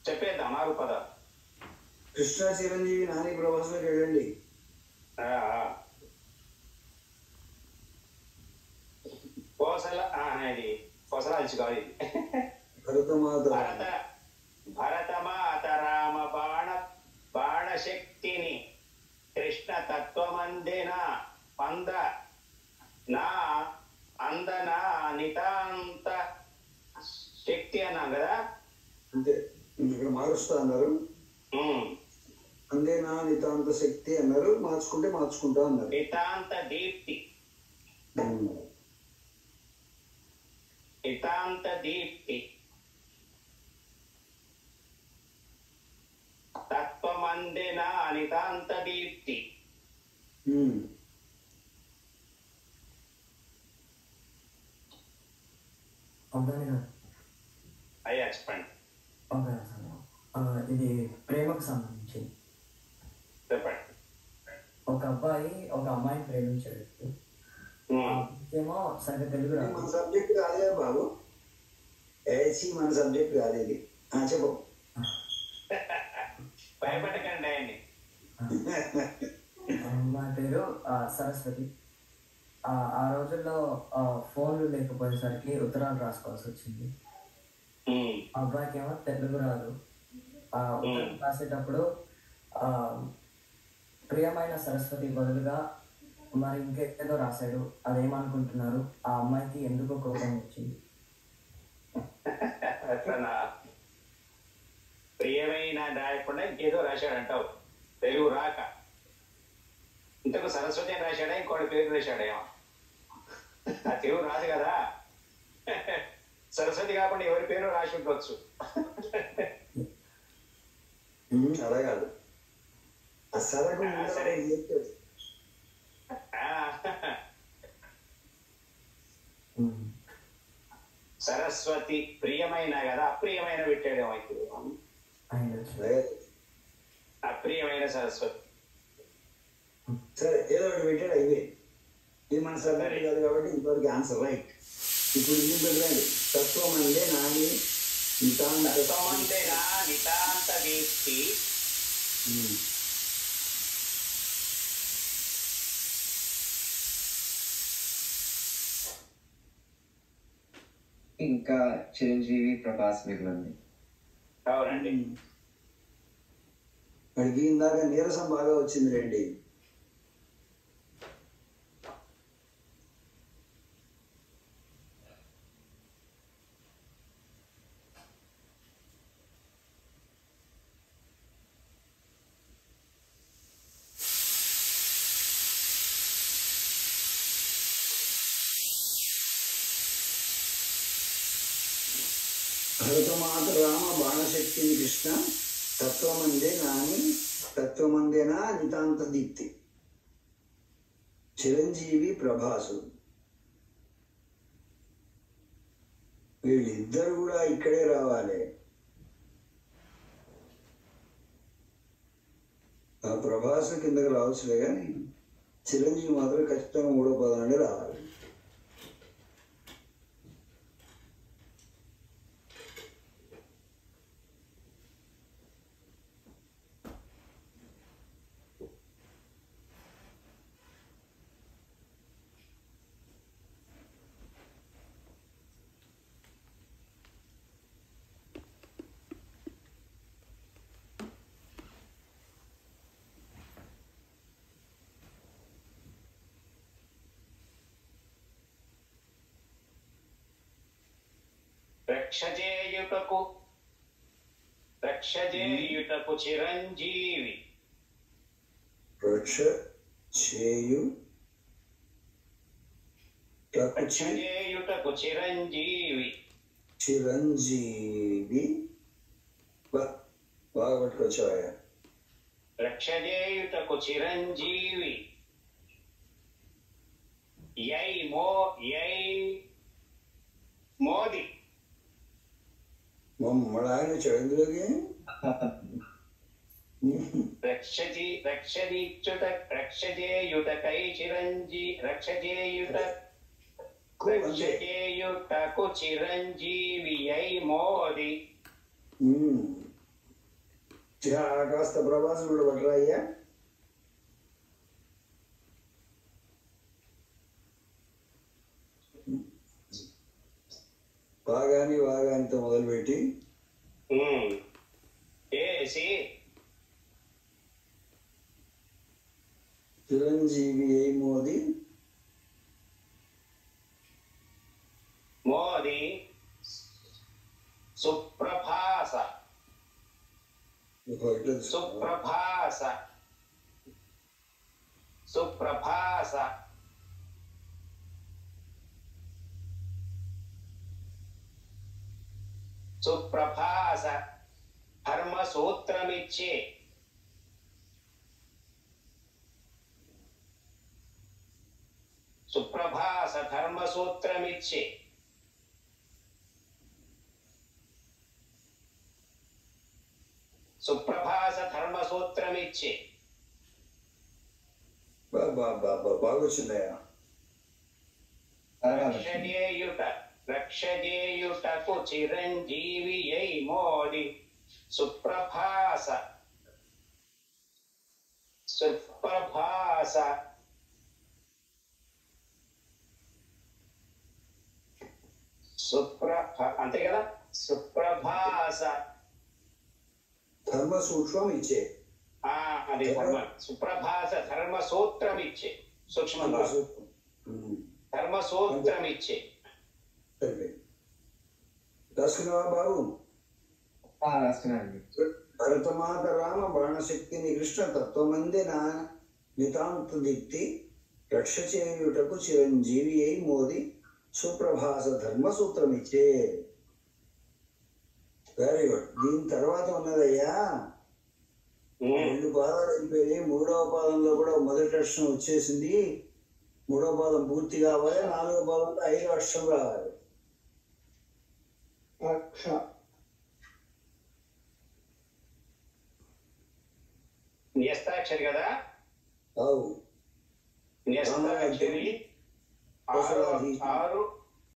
చెప్పేద్దాం 4 పదాలు. కృష్ణ చిరంజీవి నాని ప్రభాస్లోకి వెళ్ళండి. ఇది కొసరాల్సి కాదు. ఇది భరతమాత రామ బాణశక్తిని కృష్ణ తత్వమందిన అందన నితాంత శక్తి అన్నాం కదా. అంతే, ఇక్కడ మారుస్తా అన్నారు. అందేనా నితాంత శక్తి అన్నారు, మార్చుకుంటే మార్చుకుంటా అన్నారు. నితాంత దీప్తి, నితాంత దీప్తి, తత్వమందిన నితాంత దీప్తి. అయ్యా చెప్పండి. ఇది ప్రేమకు సంబంధించి. చెప్పండి. ఒక అబ్బాయి ఒక అమ్మాయిని ప్రేమించాడు. ఏమో సరిగ్గా తెలుగు రాదు. మన సబ్జెక్ట్ కాదే బాబు, ఏసీ మన సబ్జెక్ట్ కాదు ఇది. చెప్పు. భయపడకండి అండి. అమ్మాయి పేరు సరస్వతి. ఆ రోజుల్లో ఫోన్లు లేకపోయేసరికి ఉత్తరాలు రాసుకోవాల్సి వచ్చింది. అబ్బాయికి ఏమో తెలుగు రాదు. ఉత్తరం రాసేటప్పుడు ప్రియమైన సరస్వతి బదులుగా మరి ఇంకేదో రాశాడు. అదేమనుకుంటున్నారు? ఆ అమ్మాయికి ఎందుకో కోపం వచ్చింది. ప్రియమైన రాయకుండా ఇంకేదో రాశాడంటావు, తెలుగు రాక. ఇంతకు సరస్వతి అని రాశాడా, ఇంకోటి పేరు రాశాడేమో. ఆ తెలుగు రాదు కదా, సరస్వతి కాకుండా ఎవరి పేరు రాసి ఉండొచ్చు. అలా కాదు, సరే. సరస్వతి ప్రియమైన కదా, అప్రియమైన పెట్టాడేమో. ఇప్పుడు అప్రియమైన సరస్వతి. సరే, ఏదో ఒకటి పెట్టాడు. ఇది మన సబ్జెక్ట్ కాదు కాబట్టి ఇంతవరకు ఆన్సర్ రైట్. ఇప్పుడు ఇది పెట్టండి. తత్వం అంటే నాని నితాంత దీప్తి. ఇంకా చిరంజీవి ప్రభాస్ మిగిలింది. అవునండి. అడిగి ఇందాక నీరసం బాగా వచ్చింది రండి. భరతమాత రామ బాణశక్తిని కృష్ణ తత్వమందే నాని తత్వమందేనా నితాంత దీప్తి. చిరంజీవి ప్రభాసు వీళ్ళిద్దరు కూడా ఇక్కడే రావాలి. ఆ ప్రభాసు కిందకి రావచ్చులే కానీ చిరంజీవి మాత్రం ఖచ్చితంగా 3వ పదం నుండి రావాలి. రక్షజేయుటకు చిరంజీవి. రక్షజేయుటకు చిరంజీవి. చిరంజీవి బాగా పట్టుకొచ్చావా? రక్షజేయుటకు చిరంజీవి. మోది. మన ఆయన చంద్రుడికి రక్షజేయుటకై రక్షజేయుటకు చిరంజీవి అయి మోది. కాస్త ప్రభాసం కూడా పట్టరా అయ్యా. వాగానితో మొదలుపెట్టి చిరంజీవి మోదీ సుప్రభాస ధర్మసూత్రమిచ్చే సుప్రభాస ధర్మసూత్రమిచ్చే బాగా వచ్చిందయ్యా. రక్షజేయుటకు చిరంజీవి మోది సుప్రభాస అంతే కదా. సుప్రభాస ధర్మ సూక్ష్మం ఇచ్చే అది ధర్మ సుప్రభాస ధర్మ సూత్రం ఇచ్చే సూక్ష్మ ధర్మ సూత్రం ఇచ్చే. రాసుకున్నావా బాబు? రాసుకున్నాండి. భరతమాత రామ బాణశక్తిని కృష్ణ తత్వమందే నా నితాంత దిక్తి రక్ష చేయుటకు చిరంజీవి మోది సుప్రభాస ధర్మ సూత్రం ఇచ్చే. Very good. దీని తర్వాత ఉన్నదయ్యా 2 పాదాలు అయిపోయి 3వ పాదంలో కూడా మొదటి అక్షరం వచ్చేసింది. 3వ పాదం పూర్తి కావాలి. 4వ పాదంలో 5వ అక్షరం రావాలి. న్యస్తాక్షరి కదా. అవు న్యస్తాక్షరి 6